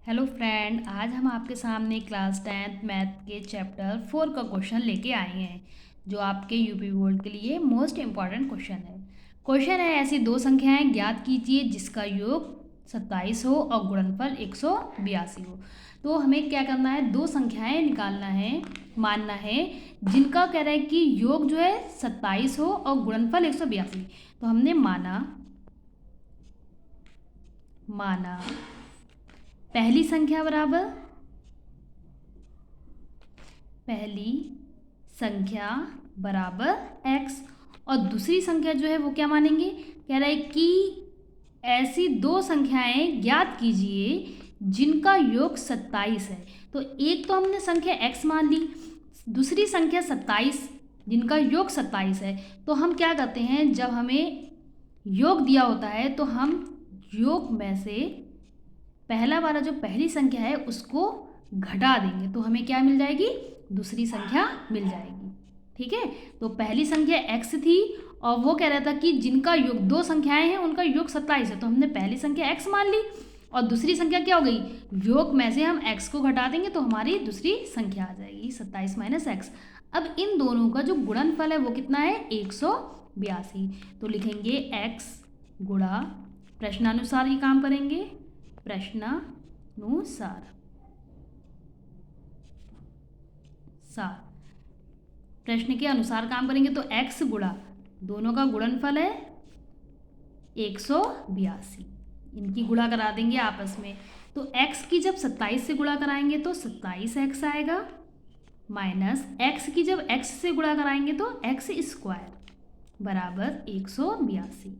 Hello friend, आज हम आपके सामने क्लास 10th मैथ के चैप्टर 4 का क्वेश्चन लेके आए हैं जो आपके यूपी बोर्ड के लिए मोस्ट इम्पॉर्टेंट क्वेश्चन है। क्वेश्चन है, ऐसी दो संख्याएं ज्ञात कीजिए जिसका योग 27 हो और गुणनफल 182 हो। तो हमें क्या करना है, दो संख्याएं निकालना है, मानना है जिनका कह रहा है कि योग जो है 27 हो और गुणनफल 182। तो हमने माना पहली संख्या बराबर x और दूसरी संख्या जो है वो क्या मानेंगे, कह रहा है कि ऐसी दो संख्याएं ज्ञात कीजिए जिनका योग 27 है। तो एक तो हमने संख्या x मान ली, दूसरी संख्या 27 जिनका योग 27 है। तो हम क्या करते हैं, जब हमें योग दिया होता है तो हम योग में से पहला वाला जो पहली संख्या है उसको घटा देंगे तो हमें क्या मिल जाएगी, दूसरी संख्या मिल जाएगी। ठीक है, तो पहली संख्या x थी और वो कह रहा था कि जिनका योग, दो संख्याएं हैं उनका योग 27 है, तो हमने पहली संख्या x मान ली और दूसरी संख्या क्या हो गई, योग में से हम x को घटा देंगे तो हमारी दूसरी संख्या आ जाएगी 27 माइनस x। अब इन दोनों का जो गुणनफल है वो कितना है, 182। तो लिखेंगे x गुणा, प्रश्नानुसार ही काम करेंगे, प्रश्नानुसार प्रश्न के अनुसार काम करेंगे तो x गुणा, दोनों का गुणनफल है 182, इनकी गुणा करा देंगे आपस में। तो x की जब 27 से गुणा कराएंगे तो 27x आएगा, माइनस x की जब x से गुणा कराएंगे तो x स्क्वायर बराबर 182।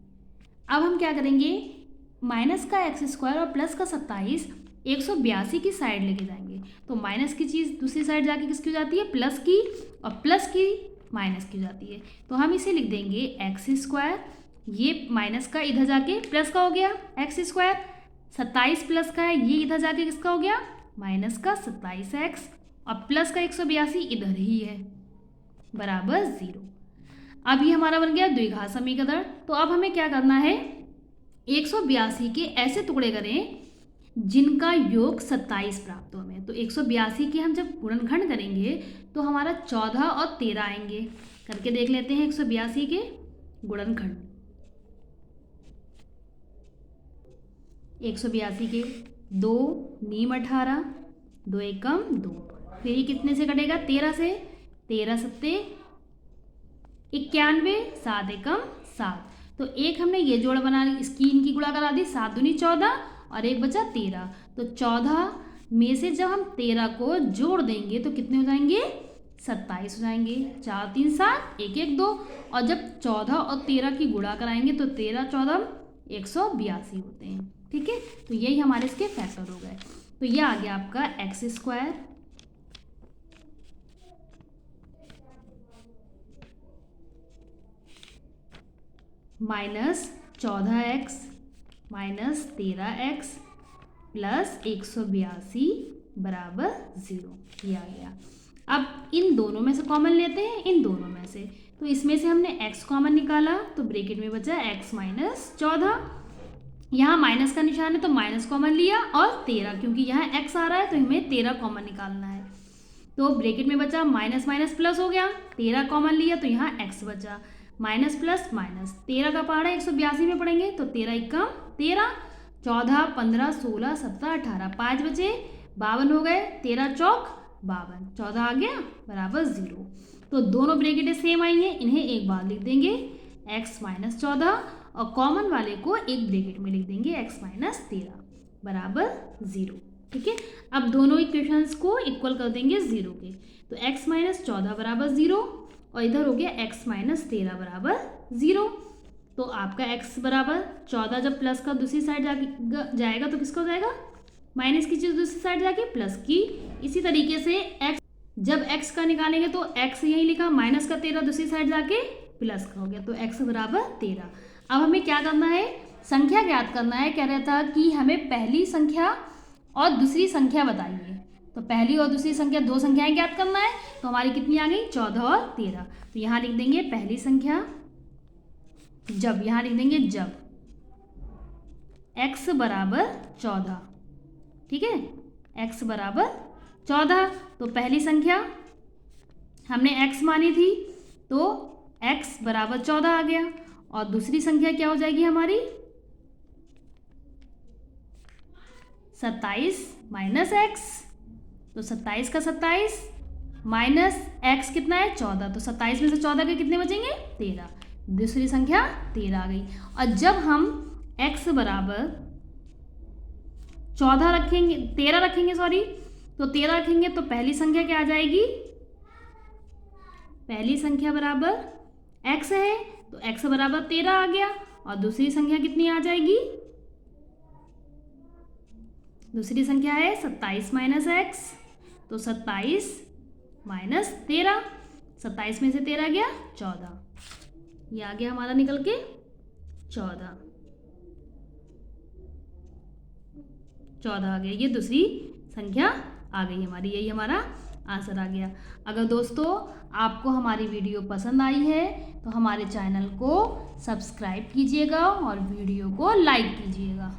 अब हम क्या करेंगे, माइनस का x स्क्वायर और प्लस का 27 182 की साइड लेके जाएंगे तो माइनस की चीज़ दूसरी साइड जाके किसकी हो जाती है, प्लस की, और प्लस की माइनस की हो जाती है। तो हम इसे लिख देंगे एक्स स्क्वायर, ये माइनस का इधर जाके प्लस का हो गया एक्स स्क्वायर, 27 प्लस का है ये इधर जाके किसका हो गया, माइनस का 27x, और प्लस का 182 इधर ही है बराबर 0। अब ये हमारा बन गया द्विघात समीकरण। तो अब हमें क्या करना है, 182 के ऐसे टुकड़े करें जिनका योग 27 प्राप्त हो हमें। तो 182 के हम जब गुणनखंड करेंगे तो हमारा 14 और 13 आएंगे। करके देख लेते हैं 182 के गुणनखंड। 182 के 2 नीम 18, 2 एकम 2, फिर ये कितने से कटेगा, 13 से, 13 सत्ते 91, 7 एकम 7। तो एक हमने ये जोड़ बना ली, इसकी इनकी गुणा करा दी, 7 दूनी 14 और एक बचा 13। तो 14 में से जब हम 13 को जोड़ देंगे तो कितने हो जाएंगे, 27 हो जाएंगे, 4 3 7 1 1 2। और जब 14 और 13 की गुणा कराएंगे तो 13 14 182 होते हैं। ठीक है, तो यही हमारे इसके फैक्टर हो गए। तो ये आ गया आपका x square minus 14x minus 13x plus 182 बराबर 0, ये आ गया। अब इन दोनों में से कॉमन लेते हैं, इन दोनों में से, तो इसमें से हमने x कॉमन निकाला तो ब्रैकेट में बचा x माइनस 14, यहाँ माइनस का निशान है तो माइनस कॉमन लिया, और 13 क्योंकि यहाँ x आ रहा है तो हमें 13 कॉमन निकालना है। तो ब्रैकेट में बचा माइनस माइनस प्लस हो गया, 13 कॉमन लिया तो यहाँ x बचा, माइनस प्लस माइनस, 13 का पहाड़ा 182 में पढ़ेंगे तो 13 एकम 13, 14 15 16 17 18, 5 बचे 52 हो गए, 13 चौक 52, 14 आ गया बराबर 0। तो दोनों ब्रैकेटें सेम आई हैं, इन्हें एक बार लिख देंगे x माइनस 14 और कॉमन वाले को एक ब्रैकेट में लिख देंगे x माइनस 13 बराबर 0। ठीक है, अब दोनों इक्वेशंस को इक्वल कर देंगे 0 के, तो x माइनस 14 बराबर 0 और इधर हो गया x माइनस 13 बराबर 0। तो आपका x बराबर 14 जब प्लस का दूसरी साइड जाएगा तो किसका हो जाएगा, माइनस की चीज़ दूसरी साइड जाके प्लस की। इसी तरीके से x जब x का निकालेंगे तो x यहीं लिखा, माइनस का 13 दूसरी साइड जाके प्लस का हो गया, तो x बराबर 13। अब हमें क्या करना है, संख्या ज्ञात करना है। कह रहा था कि हमें पहली संख्या और दूसरी संख्या बताइए, तो पहली और दूसरी संख्या, दो संख्याएं ज्ञात करना है। तो हमारी कितनी आ गई, 14 और 13। तो यहाँ लिख देंगे पहली संख्या, जब यहाँ लिख देंगे जब x बराबर 14, ठीक है, x बराबर 14। तो पहली संख्या हमने x मानी थी तो x बराबर 14 आ गया। और दूसरी संख्या क्या हो जाएगी हमारी 27 माइनस x। तो 27 का 27 माइनस x कितना है 14। तो 27 में से 14 के कितने बचेंगे 13। दूसरी संख्या 13 आ गई। और जब हम x बराबर 14 रखेंगे 13 रखेंगे सॉरी, तो 13 रखेंगे तो पहली संख्या क्या आ जाएगी, पहली संख्या बराबर x है तो x बराबर 13 आ गया। और दूसरी संख्या कितनी आ जाएगी, दूसरी संख्या है 27 माइनस x। तो 27 माइनस 13, 27 में से 13 गया 14, ये आ गया हमारा निकल के 14 आ गया। ये दूसरी संख्या आ गई हमारी, यही हमारा आंसर आ गया। अगर दोस्तों आपको हमारी वीडियो पसंद आई है तो हमारे चैनल को सब्सक्राइब कीजिएगा और वीडियो को लाइक कीजिएगा।